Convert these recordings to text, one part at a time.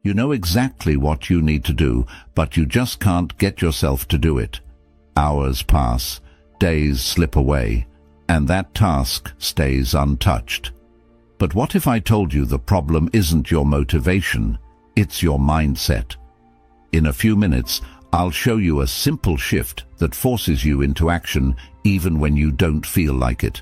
You know exactly what you need to do, but you just can't get yourself to do it. Hours pass, days slip away, and that task stays untouched. But what if I told you the problem isn't your motivation, it's your mindset? In a few minutes, I'll show you a simple shift that forces you into action even when you don't feel like it.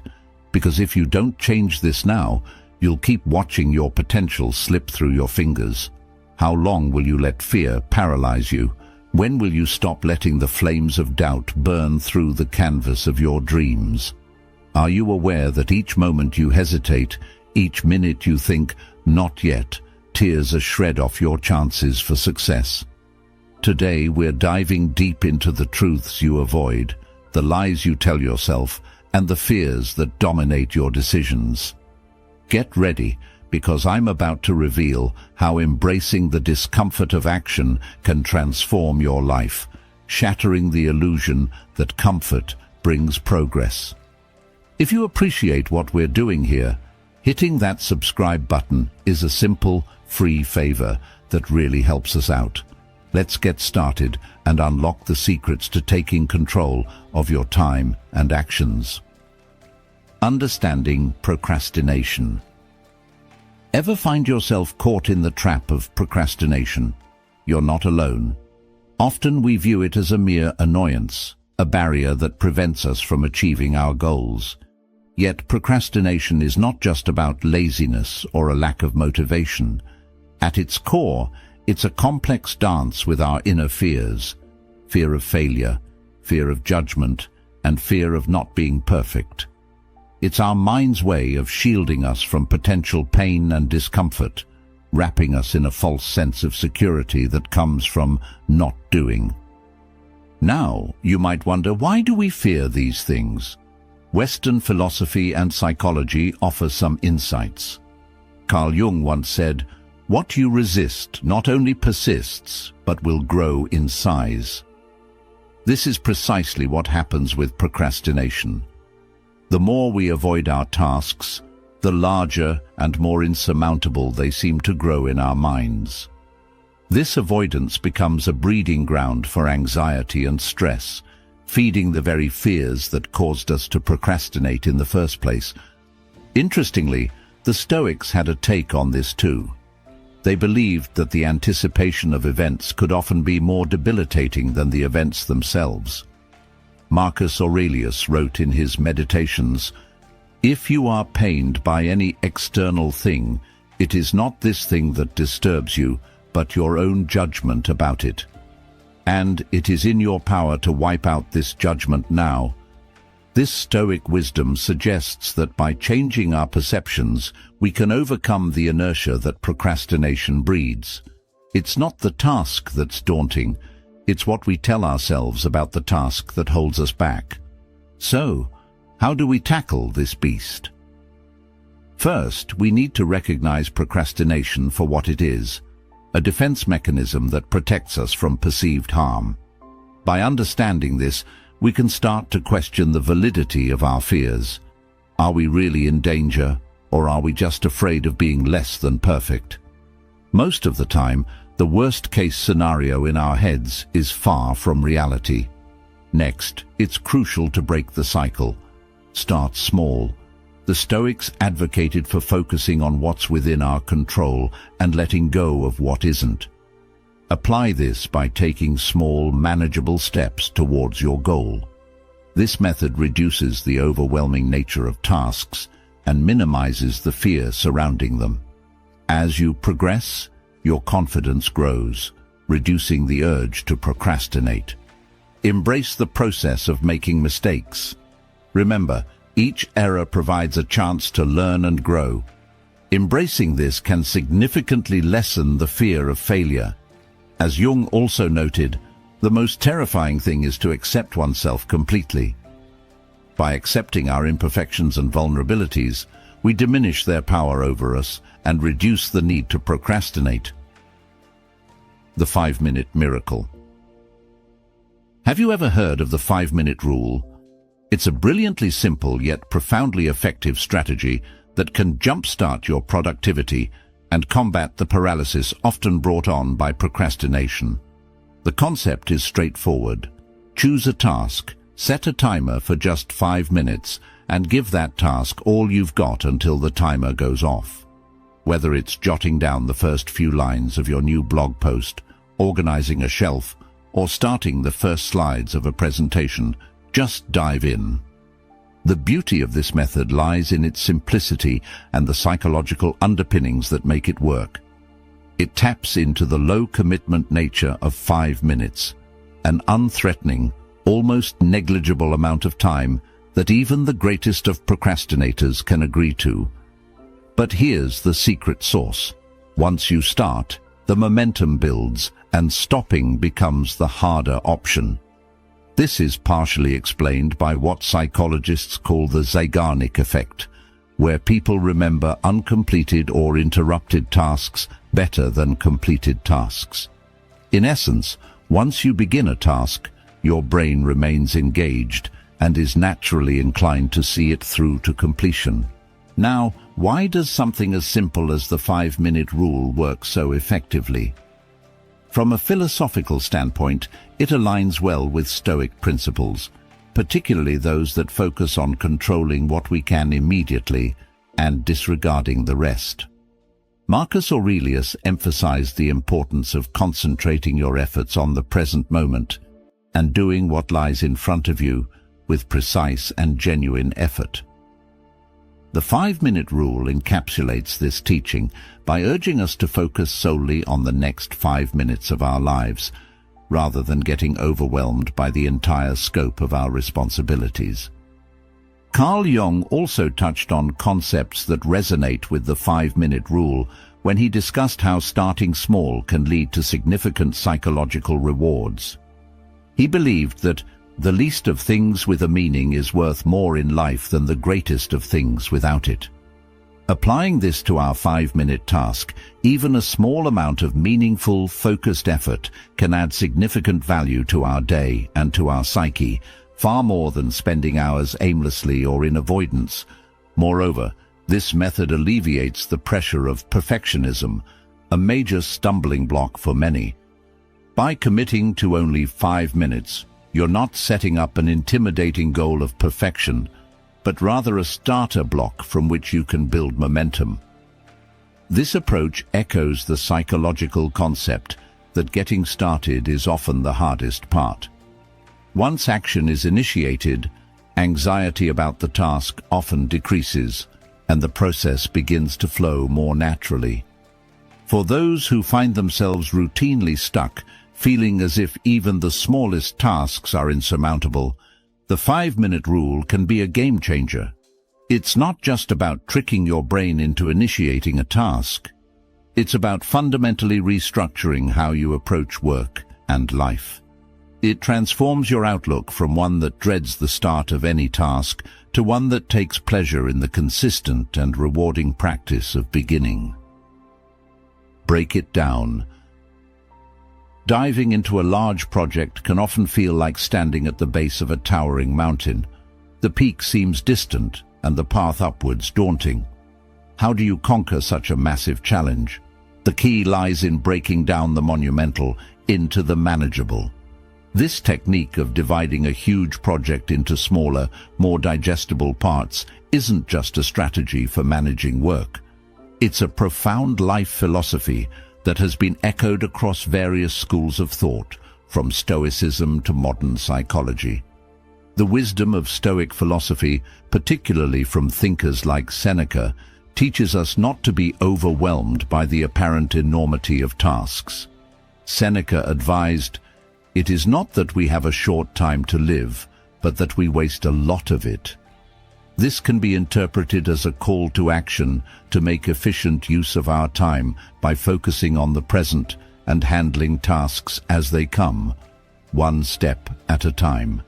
Because if you don't change this now, you'll keep watching your potential slip through your fingers. How long will you let fear paralyze you? When will you stop letting the flames of doubt burn through the canvas of your dreams? Are you aware that each moment you hesitate, each minute you think, "Not yet," tears a shred off your chances for success? Today we're diving deep into the truths you avoid, the lies you tell yourself, and the fears that dominate your decisions. Get ready, because I'm about to reveal how embracing the discomfort of action can transform your life, shattering the illusion that comfort brings progress. If you appreciate what we're doing here, hitting that subscribe button is a simple, free favor that really helps us out. Let's get started and unlock the secrets to taking control of your time and actions. Understanding procrastination. Ever find yourself caught in the trap of procrastination? You're not alone. Often we view it as a mere annoyance, a barrier that prevents us from achieving our goals. Yet procrastination is not just about laziness or a lack of motivation. At its core, it's a complex dance with our inner fears: fear of failure, fear of judgment, and fear of not being perfect. It's our mind's way of shielding us from potential pain and discomfort, wrapping us in a false sense of security that comes from not doing. Now, you might wonder, why do we fear these things? Western philosophy and psychology offer some insights. Carl Jung once said, "What you resist not only persists, but will grow in size." This is precisely what happens with procrastination. The more we avoid our tasks, the larger and more insurmountable they seem to grow in our minds. This avoidance becomes a breeding ground for anxiety and stress, feeding the very fears that caused us to procrastinate in the first place. Interestingly, the Stoics had a take on this too. They believed that the anticipation of events could often be more debilitating than the events themselves. Marcus Aurelius wrote in his Meditations, "If you are pained by any external thing, it is not this thing that disturbs you, but your own judgment about it. And it is in your power to wipe out this judgment now." This Stoic wisdom suggests that by changing our perceptions, we can overcome the inertia that procrastination breeds. It's not the task that's daunting, it's what we tell ourselves about the task that holds us back. So, how do we tackle this beast? First, we need to recognize procrastination for what it is: a defense mechanism that protects us from perceived harm. By understanding this, we can start to question the validity of our fears. Are we really in danger, or are we just afraid of being less than perfect? Most of the time, the worst-case scenario in our heads is far from reality. Next, it's crucial to break the cycle. Start small. The Stoics advocated for focusing on what's within our control and letting go of what isn't. Apply this by taking small, manageable steps towards your goal. This method reduces the overwhelming nature of tasks and minimizes the fear surrounding them. As you progress, your confidence grows, reducing the urge to procrastinate. Embrace the process of making mistakes. Remember, each error provides a chance to learn and grow. Embracing this can significantly lessen the fear of failure. As Jung also noted, the most terrifying thing is to accept oneself completely. By accepting our imperfections and vulnerabilities, we diminish their power over us and reduce the need to procrastinate. The 5-minute miracle. Have you ever heard of the 5-minute rule? It's a brilliantly simple yet profoundly effective strategy that can jumpstart your productivity and combat the paralysis often brought on by procrastination. The concept is straightforward. Choose a task, set a timer for just 5 minutes, and give that task all you've got until the timer goes off. Whether it's jotting down the first few lines of your new blog post, organizing a shelf, or starting the first slides of a presentation, just dive in. The beauty of this method lies in its simplicity and the psychological underpinnings that make it work. It taps into the low-commitment nature of 5 minutes, an unthreatening, almost negligible amount of time that even the greatest of procrastinators can agree to. But here's the secret sauce. Once you start, the momentum builds and stopping becomes the harder option. This is partially explained by what psychologists call the Zeigarnik effect, where people remember uncompleted or interrupted tasks better than completed tasks. In essence, once you begin a task, your brain remains engaged and is naturally inclined to see it through to completion. Now, why does something as simple as the 5-minute rule work so effectively? From a philosophical standpoint, it aligns well with Stoic principles, particularly those that focus on controlling what we can immediately and disregarding the rest. Marcus Aurelius emphasized the importance of concentrating your efforts on the present moment and doing what lies in front of you with precise and genuine effort. The 5-minute rule encapsulates this teaching by urging us to focus solely on the next 5 minutes of our lives, rather than getting overwhelmed by the entire scope of our responsibilities. Carl Jung also touched on concepts that resonate with the 5-minute rule when he discussed how starting small can lead to significant psychological rewards. He believed that the least of things with a meaning is worth more in life than the greatest of things without it. Applying this to our 5-minute task, even a small amount of meaningful, focused effort can add significant value to our day and to our psyche, far more than spending hours aimlessly or in avoidance. Moreover, this method alleviates the pressure of perfectionism, a major stumbling block for many. By committing to only 5 minutes, you're not setting up an intimidating goal of perfection, but rather a starter block from which you can build momentum. This approach echoes the psychological concept that getting started is often the hardest part. Once action is initiated, anxiety about the task often decreases, and the process begins to flow more naturally. For those who find themselves routinely stuck, feeling as if even the smallest tasks are insurmountable, the 5-minute rule can be a game changer. It's not just about tricking your brain into initiating a task. It's about fundamentally restructuring how you approach work and life. It transforms your outlook from one that dreads the start of any task to one that takes pleasure in the consistent and rewarding practice of beginning. Break it down. Diving into a large project can often feel like standing at the base of a towering mountain. The peak seems distant and the path upwards daunting. How do you conquer such a massive challenge? The key lies in breaking down the monumental into the manageable. This technique of dividing a huge project into smaller, more digestible parts isn't just a strategy for managing work. It's a profound life philosophy that has been echoed across various schools of thought, from Stoicism to modern psychology. The wisdom of Stoic philosophy, particularly from thinkers like Seneca, teaches us not to be overwhelmed by the apparent enormity of tasks. Seneca advised, "It is not that we have a short time to live, but that we waste a lot of it." This can be interpreted as a call to action to make efficient use of our time by focusing on the present and handling tasks as they come, one step at a time.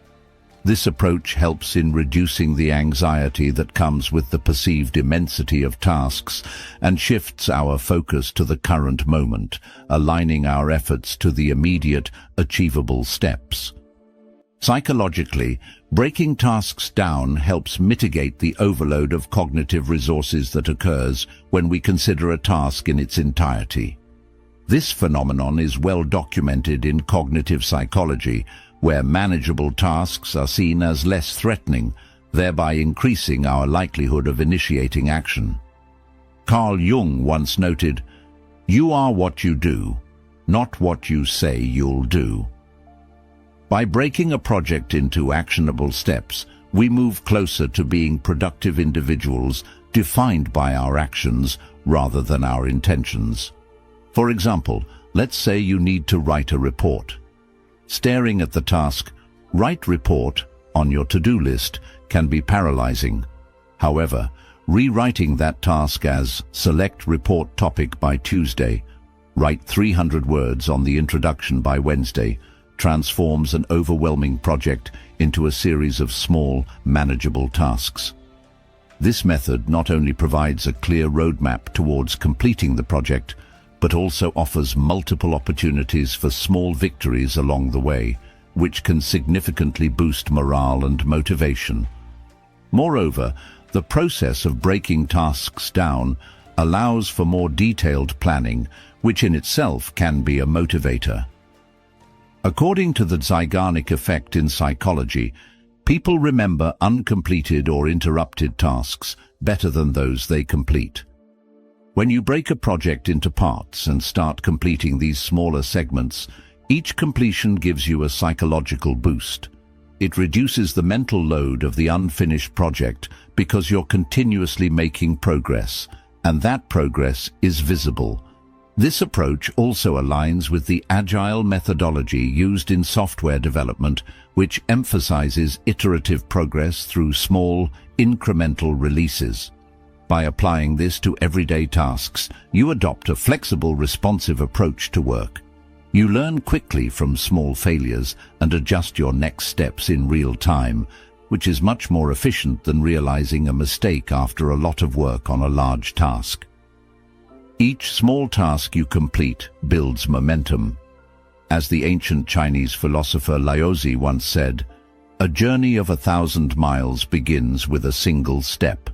This approach helps in reducing the anxiety that comes with the perceived immensity of tasks and shifts our focus to the current moment, aligning our efforts to the immediate, achievable steps. Psychologically, breaking tasks down helps mitigate the overload of cognitive resources that occurs when we consider a task in its entirety. This phenomenon is well documented in cognitive psychology, where manageable tasks are seen as less threatening, thereby increasing our likelihood of initiating action. Carl Jung once noted, "You are what you do, not what you say you'll do." By breaking a project into actionable steps, we move closer to being productive individuals defined by our actions rather than our intentions. For example, let's say you need to write a report. Staring at the task, "Write report," on your to-do list can be paralyzing. However, rewriting that task as "Select report topic by Tuesday, write 300 words on the introduction by Wednesday," transforms an overwhelming project into a series of small, manageable tasks. This method not only provides a clear roadmap towards completing the project, but also offers multiple opportunities for small victories along the way, which can significantly boost morale and motivation. Moreover, the process of breaking tasks down allows for more detailed planning, which in itself can be a motivator. According to the Zeigarnik effect in psychology, people remember uncompleted or interrupted tasks better than those they complete. When you break a project into parts and start completing these smaller segments, each completion gives you a psychological boost. It reduces the mental load of the unfinished project because you're continuously making progress, and that progress is visible. This approach also aligns with the agile methodology used in software development, which emphasizes iterative progress through small, incremental releases. By applying this to everyday tasks, you adopt a flexible, responsive approach to work. You learn quickly from small failures and adjust your next steps in real time, which is much more efficient than realizing a mistake after a lot of work on a large task. Each small task you complete builds momentum. As the ancient Chinese philosopher Laozi once said, "A journey of 1,000 miles begins with a single step."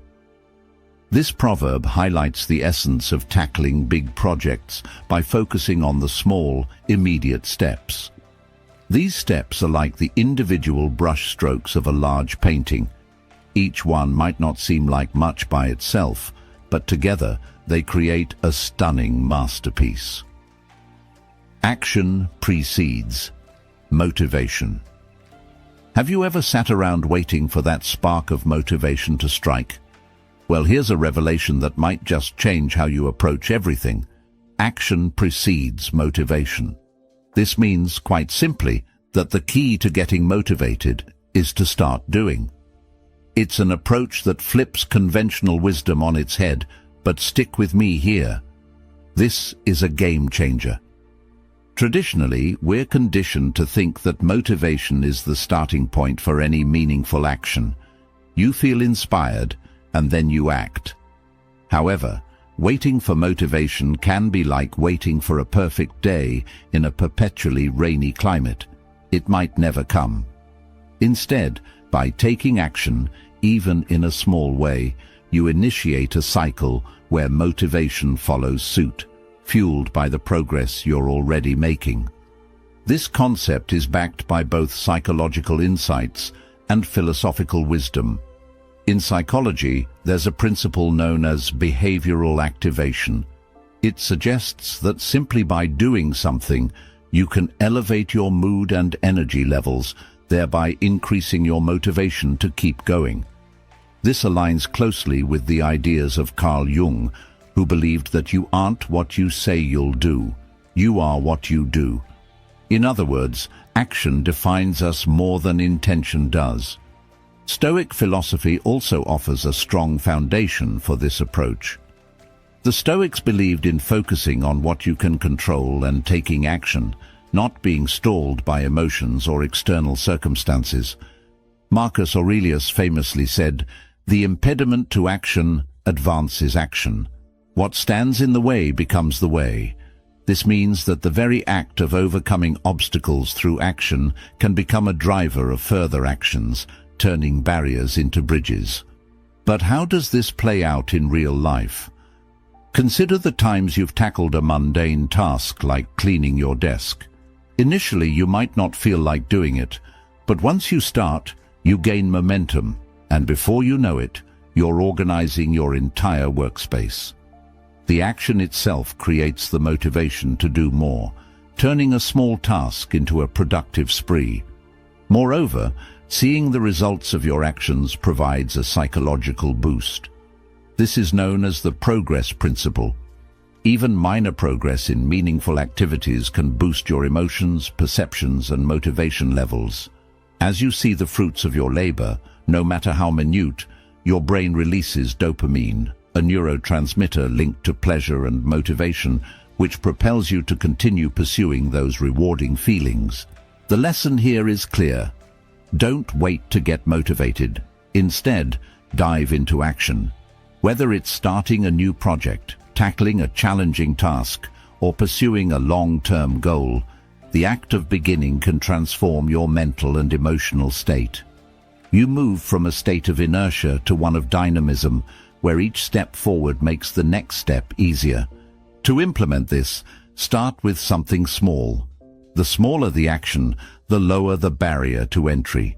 This proverb highlights the essence of tackling big projects by focusing on the small, immediate steps. These steps are like the individual brush strokes of a large painting. Each one might not seem like much by itself, but together they create a stunning masterpiece. Action precedes motivation. Have you ever sat around waiting for that spark of motivation to strike? Well, here's a revelation that might just change how you approach everything. Action precedes motivation. This means, quite simply, that the key to getting motivated is to start doing. It's an approach that flips conventional wisdom on its head, but stick with me here. This is a game changer. Traditionally, we're conditioned to think that motivation is the starting point for any meaningful action. You feel inspired, and then you act. However, waiting for motivation can be like waiting for a perfect day in a perpetually rainy climate. It might never come. Instead, by taking action, even in a small way, you initiate a cycle where motivation follows suit, fueled by the progress you're already making. This concept is backed by both psychological insights and philosophical wisdom. In psychology, there's a principle known as behavioral activation. It suggests that simply by doing something, you can elevate your mood and energy levels, thereby increasing your motivation to keep going. This aligns closely with the ideas of Carl Jung, who believed that you aren't what you say you'll do, you are what you do. In other words, action defines us more than intention does. Stoic philosophy also offers a strong foundation for this approach. The Stoics believed in focusing on what you can control and taking action, not being stalled by emotions or external circumstances. Marcus Aurelius famously said, "The impediment to action advances action. What stands in the way becomes the way." This means that the very act of overcoming obstacles through action can become a driver of further actions, turning barriers into bridges. But how does this play out in real life? Consider the times you've tackled a mundane task like cleaning your desk. Initially, you might not feel like doing it, but once you start, you gain momentum, and before you know it, you're organizing your entire workspace. The action itself creates the motivation to do more, turning a small task into a productive spree. Moreover, seeing the results of your actions provides a psychological boost. This is known as the progress principle. Even minor progress in meaningful activities can boost your emotions, perceptions, and motivation levels. As you see the fruits of your labor, no matter how minute, your brain releases dopamine, a neurotransmitter linked to pleasure and motivation, which propels you to continue pursuing those rewarding feelings. The lesson here is clear. Don't wait to get motivated. Instead, dive into action. Whether it's starting a new project, tackling a challenging task, or pursuing a long-term goal, the act of beginning can transform your mental and emotional state. You move from a state of inertia to one of dynamism, where each step forward makes the next step easier. To implement this, start with something small. The smaller the action, the lower the barrier to entry.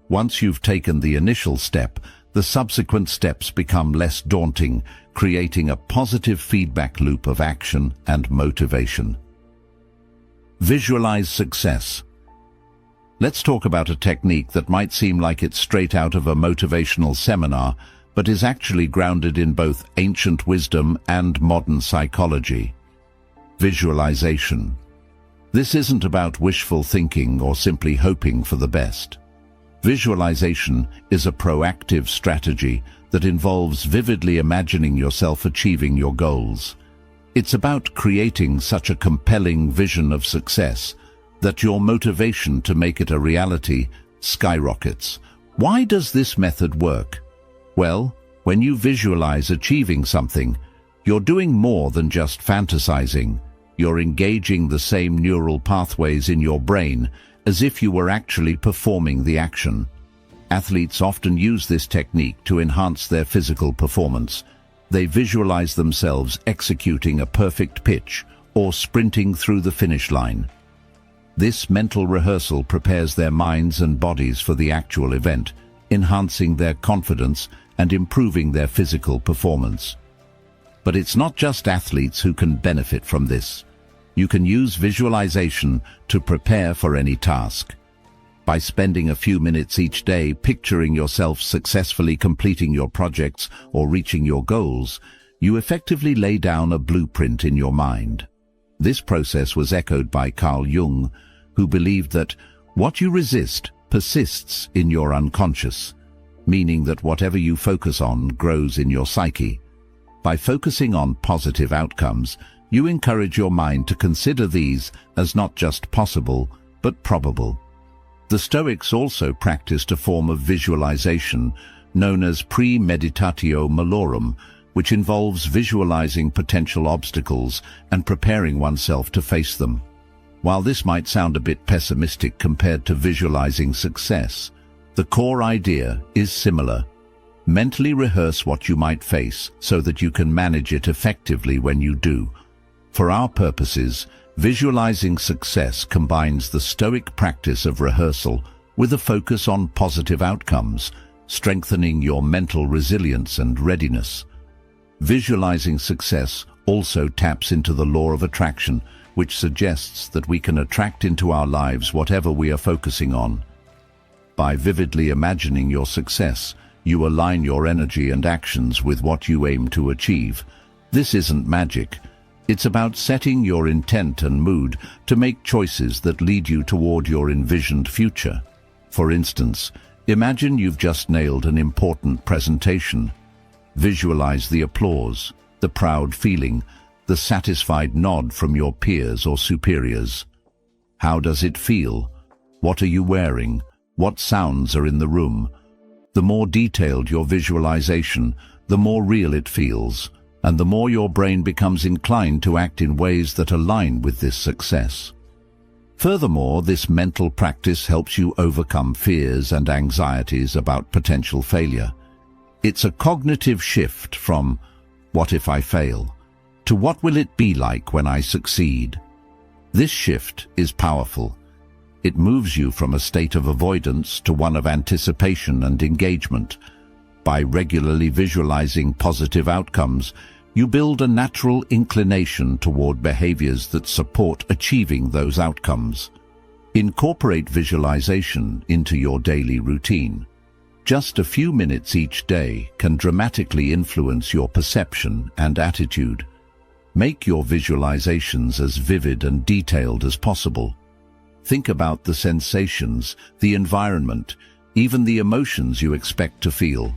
Once you've taken the initial step, the subsequent steps become less daunting, creating a positive feedback loop of action and motivation. Visualize success. Let's talk about a technique that might seem like it's straight out of a motivational seminar, but is actually grounded in both ancient wisdom and modern psychology. Visualization. This isn't about wishful thinking or simply hoping for the best. Visualization is a proactive strategy that involves vividly imagining yourself achieving your goals. It's about creating such a compelling vision of success that your motivation to make it a reality skyrockets. Why does this method work? Well, when you visualize achieving something, you're doing more than just fantasizing. You're engaging the same neural pathways in your brain as if you were actually performing the action. Athletes often use this technique to enhance their physical performance. They visualize themselves executing a perfect pitch or sprinting through the finish line. This mental rehearsal prepares their minds and bodies for the actual event, enhancing their confidence and improving their physical performance. But it's not just athletes who can benefit from this. You can use visualization to prepare for any task. By spending a few minutes each day picturing yourself successfully completing your projects or reaching your goals, you effectively lay down a blueprint in your mind. This process was echoed by Carl Jung, who believed that what you resist persists in your unconscious, meaning that whatever you focus on grows in your psyche. By focusing on positive outcomes, you encourage your mind to consider these as not just possible, but probable. The Stoics also practiced a form of visualization known as premeditatio malorum, which involves visualizing potential obstacles and preparing oneself to face them. While this might sound a bit pessimistic compared to visualizing success, the core idea is similar. Mentally rehearse what you might face so that you can manage it effectively when you do. For our purposes, visualizing success combines the Stoic practice of rehearsal with a focus on positive outcomes, strengthening your mental resilience and readiness. Visualizing success also taps into the law of attraction, which suggests that we can attract into our lives whatever we are focusing on. By vividly imagining your success, you align your energy and actions with what you aim to achieve. This isn't magic. It's about setting your intent and mood to make choices that lead you toward your envisioned future. For instance, imagine you've just nailed an important presentation. Visualize the applause, the proud feeling, the satisfied nod from your peers or superiors. How does it feel? What are you wearing? What sounds are in the room? The more detailed your visualization, the more real it feels. and the more your brain becomes inclined to act in ways that align with this success. Furthermore, this mental practice helps you overcome fears and anxieties about potential failure. It's a cognitive shift from, "What if I fail?" to "What will it be like when I succeed?" This shift is powerful. It moves you from a state of avoidance to one of anticipation and engagement. By regularly visualizing positive outcomes, you build a natural inclination toward behaviors that support achieving those outcomes. Incorporate visualization into your daily routine. Just a few minutes each day can dramatically influence your perception and attitude. Make your visualizations as vivid and detailed as possible. Think about the sensations, the environment, even the emotions you expect to feel.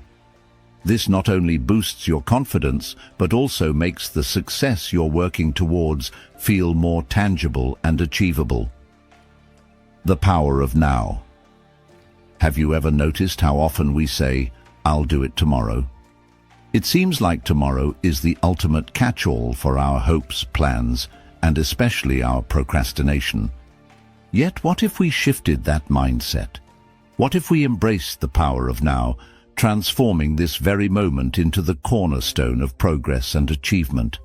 This not only boosts your confidence, but also makes the success you're working towards feel more tangible and achievable. The power of now. Have you ever noticed how often we say, "I'll do it tomorrow"? It seems like tomorrow is the ultimate catch-all for our hopes, plans, and especially our procrastination. Yet what if we shifted that mindset? What if we embraced the power of now, transforming this very moment into the cornerstone of progress and achievement?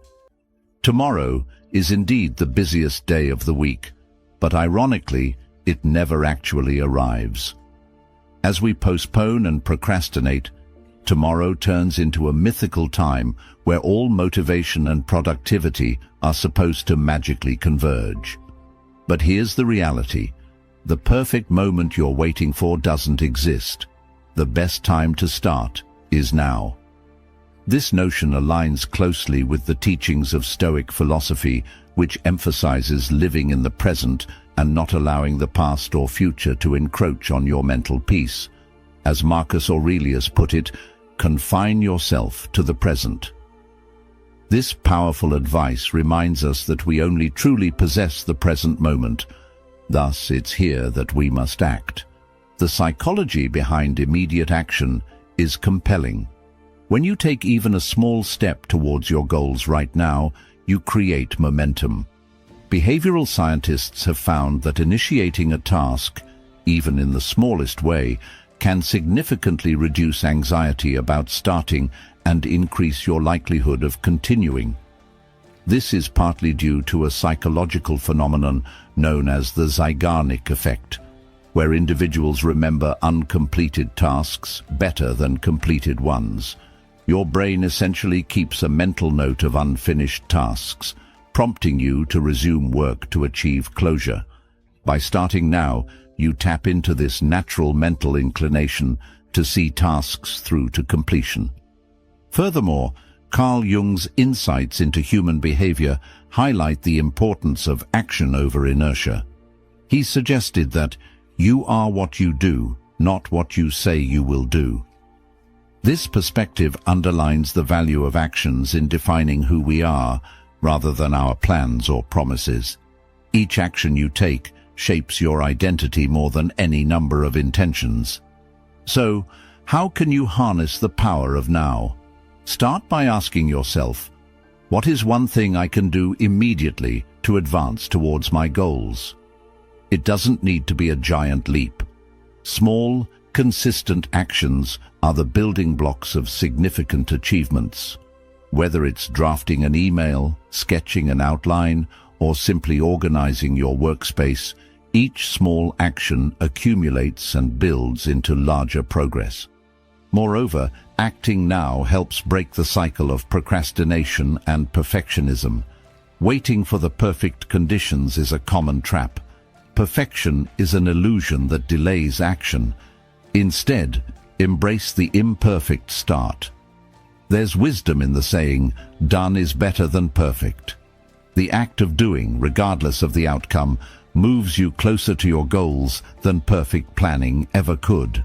Tomorrow is indeed the busiest day of the week, but ironically, it never actually arrives. As we postpone and procrastinate, tomorrow turns into a mythical time where all motivation and productivity are supposed to magically converge. But here's the reality. The perfect moment you're waiting for doesn't exist. The best time to start is now. This notion aligns closely with the teachings of Stoic philosophy, which emphasizes living in the present and not allowing the past or future to encroach on your mental peace. As Marcus Aurelius put it, confine yourself to the present. This powerful advice reminds us that we only truly possess the present moment. Thus, it's here that we must act. The psychology behind immediate action is compelling. When you take even a small step towards your goals right now, you create momentum. Behavioral scientists have found that initiating a task, even in the smallest way, can significantly reduce anxiety about starting and increase your likelihood of continuing. This is partly due to a psychological phenomenon known as the Zeigarnik effect, where individuals remember uncompleted tasks better than completed ones. Your brain essentially keeps a mental note of unfinished tasks, prompting you to resume work to achieve closure. By starting now, you tap into this natural mental inclination to see tasks through to completion. Furthermore, Carl Jung's insights into human behavior highlight the importance of action over inertia. He suggested that you are what you do, not what you say you will do. This perspective underlines the value of actions in defining who we are, rather than our plans or promises. Each action you take shapes your identity more than any number of intentions. So, how can you harness the power of now? Start by asking yourself, what is one thing I can do immediately to advance towards my goals? It doesn't need to be a giant leap. Small, consistent actions are the building blocks of significant achievements. Whether it's drafting an email, sketching an outline, or simply organizing your workspace, each small action accumulates and builds into larger progress. Moreover, acting now helps break the cycle of procrastination and perfectionism. Waiting for the perfect conditions is a common trap. Perfection is an illusion that delays action. Instead, embrace the imperfect start. There's wisdom in the saying, "Done is better than perfect." The act of doing, regardless of the outcome, moves you closer to your goals than perfect planning ever could.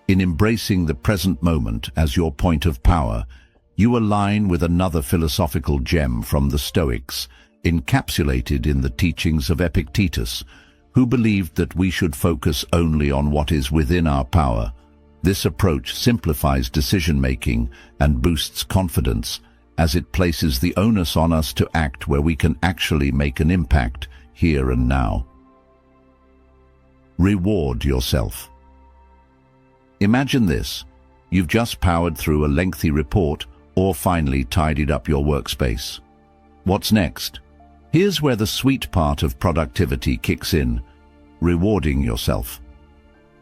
In embracing the present moment as your point of power, you align with another philosophical gem from the Stoics, encapsulated in the teachings of Epictetus, who believed that we should focus only on what is within our power. This approach simplifies decision-making and boosts confidence, as it places the onus on us to act where we can actually make an impact here and now. Reward yourself. Imagine this. You've just powered through a lengthy report or finally tidied up your workspace. What's next? Here's where the sweet part of productivity kicks in: rewarding yourself.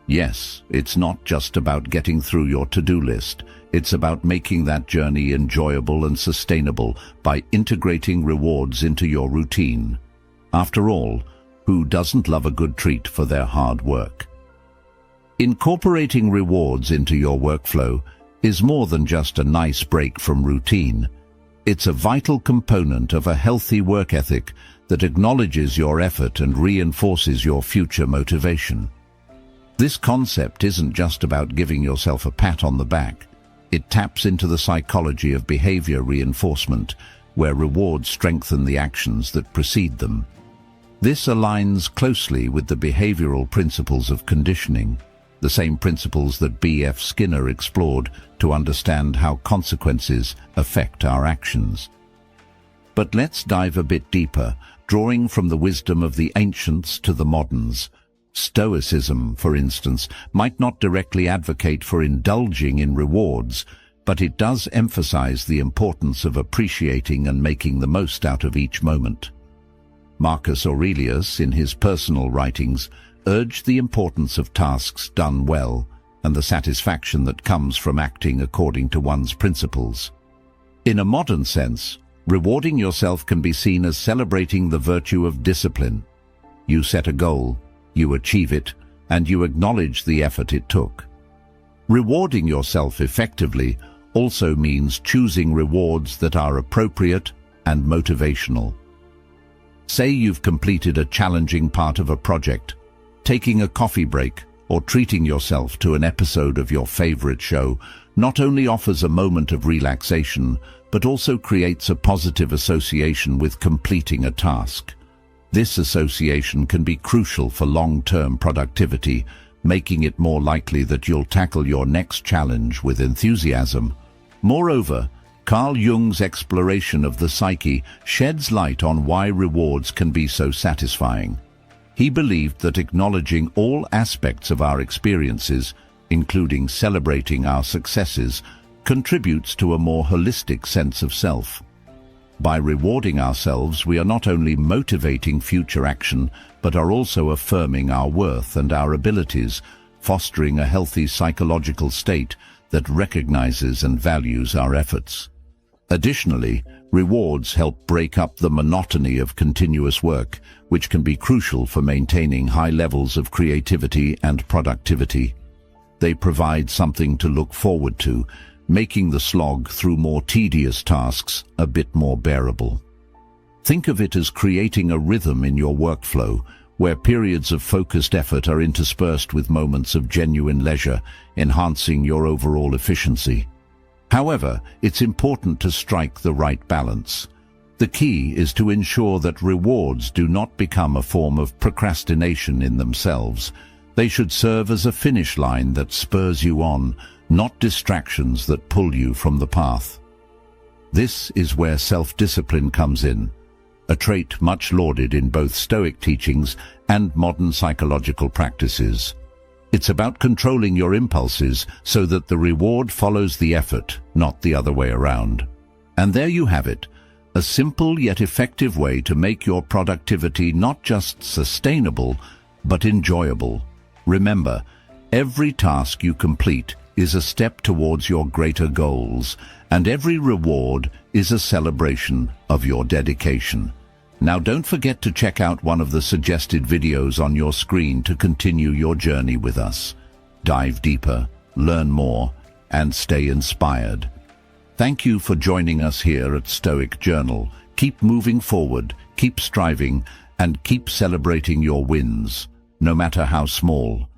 Yes, it's not just about getting through your to-do list. It's about making that journey enjoyable and sustainable by integrating rewards into your routine. After all, who doesn't love a good treat for their hard work? Incorporating rewards into your workflow is more than just a nice break from routine. It's a vital component of a healthy work ethic that acknowledges your effort and reinforces your future motivation. This concept isn't just about giving yourself a pat on the back. It taps into the psychology of behavior reinforcement, where rewards strengthen the actions that precede them. This aligns closely with the behavioral principles of conditioning, the same principles that B.F. Skinner explored to understand how consequences affect our actions. But let's dive a bit deeper, drawing from the wisdom of the ancients to the moderns. Stoicism, for instance, might not directly advocate for indulging in rewards, but it does emphasize the importance of appreciating and making the most out of each moment. Marcus Aurelius, in his personal writings, urged the importance of tasks done well and the satisfaction that comes from acting according to one's principles. In a modern sense, rewarding yourself can be seen as celebrating the virtue of discipline. You set a goal, you achieve it, and you acknowledge the effort it took. Rewarding yourself effectively also means choosing rewards that are appropriate and motivational. Say you've completed a challenging part of a project. Taking a coffee break or treating yourself to an episode of your favorite show not only offers a moment of relaxation, but also creates a positive association with completing a task. This association can be crucial for long-term productivity, making it more likely that you'll tackle your next challenge with enthusiasm. Moreover, Carl Jung's exploration of the psyche sheds light on why rewards can be so satisfying. He believed that acknowledging all aspects of our experiences, including celebrating our successes, contributes to a more holistic sense of self. By rewarding ourselves, we are not only motivating future action, but are also affirming our worth and our abilities, fostering a healthy psychological state that recognizes and values our efforts. Additionally, rewards help break up the monotony of continuous work, which can be crucial for maintaining high levels of creativity and productivity. They provide something to look forward to, making the slog through more tedious tasks a bit more bearable. Think of it as creating a rhythm in your workflow, where periods of focused effort are interspersed with moments of genuine leisure, enhancing your overall efficiency. However, it's important to strike the right balance. The key is to ensure that rewards do not become a form of procrastination in themselves. They should serve as a finish line that spurs you on, not distractions that pull you from the path. This is where self-discipline comes in, a trait much lauded in both Stoic teachings and modern psychological practices. It's about controlling your impulses so that the reward follows the effort, not the other way around. And there you have it, a simple yet effective way to make your productivity not just sustainable, but enjoyable. Remember, every task you complete is a step towards your greater goals, and every reward is a celebration of your dedication. Now don't forget to check out one of the suggested videos on your screen to continue your journey with us. Dive deeper, learn more, and stay inspired. Thank you for joining us here at Stoic Journal. Keep moving forward, keep striving, and keep celebrating your wins, no matter how small.